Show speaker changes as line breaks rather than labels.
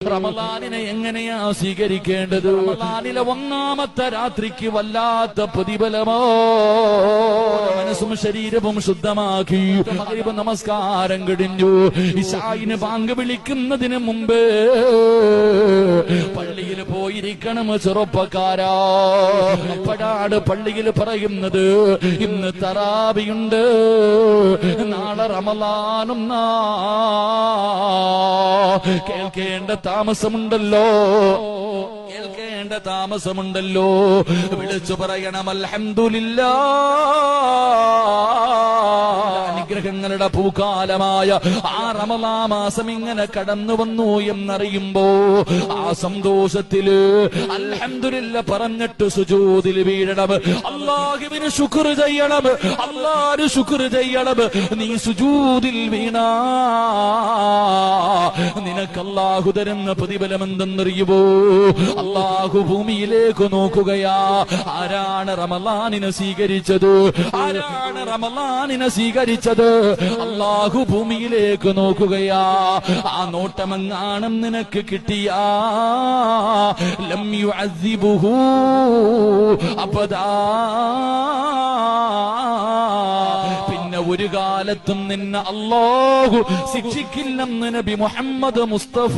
റമളാനിനെ എങ്ങനെയാ സ്വീകരിക്കേണ്ടത്? റമളാനിലെ ഒന്നാമത്തെ രാത്രിക്ക് വല്ലാത്ത പ്രതിഫലമോ. മനസ്സും ശരീരവും ശുദ്ധമാക്കി മഗ്‌രിബ് നമസ്കാരം കഴിഞ്ഞു. ഇശായിന് ബാങ്ക് വിളിക്കുന്നതിന് മുമ്പ് പള്ളിയിൽ പോയിരിക്കണം ചെറുപ്പക്കാരാ. അപ്പോഴാണ് പള്ളിയിൽ പറയുന്നത്, ഇന്ന് തറാവിയുണ്ട്, നാളെ റമളാനും. കേൾക്കേണ്ട താമസമുണ്ടല്ലോ, കേൾക്കേണ്ട താമസമുണ്ടല്ലോ. വിളിച്ചു പറയണം അൽഹംദുലില്ലാഹ്, അനുഗ്രഹങ്ങളുടെ പൂക്കാലമായ ആ റമളാൻ മാസം ഇങ്ങനെ കടന്നു വന്നു എന്നറിയുമ്പോ ആ സന്തോഷത്തില് അൽഹംദുലില്ലാഹ് പറഞ്ഞിട്ട് സുജൂദിൽ വീഴണം. അല്ലാഹുവിന് ശുക്ർ ചെയ്യണം, അല്ലാഹുവിന് ശുക്ർ ചെയ്യണം. നീ സുജൂദിൽ വീണാ നിനക്ക് അല്ലാഹു തരുന്ന പ്രതിഫലം എന്തെന്നറിയുമോ? അല്ലാഹു ഭൂമിയിലേക്ക് നോക്കുകയാ. ആരാണ് റമളാനിനെ സ്വീകരിച്ചത്? ആരാണ് റമളാനിനെ സ്വീകരിച്ചത്? അല്ലാഹു ഭൂമിയിലേക്ക് നോക്കുകയാ. ആ നോട്ടമെങ്ങാനും നിനക്ക് കിട്ടിയാ ലം യുഅസിബുഹു അബദാ, പിന്നെ ഒരു കാലത്തും നിന്നെ അല്ലാഹു ശിക്ഷിക്കില്ലെന്ന് നബി മുഹമ്മദ് മുസ്തഫ.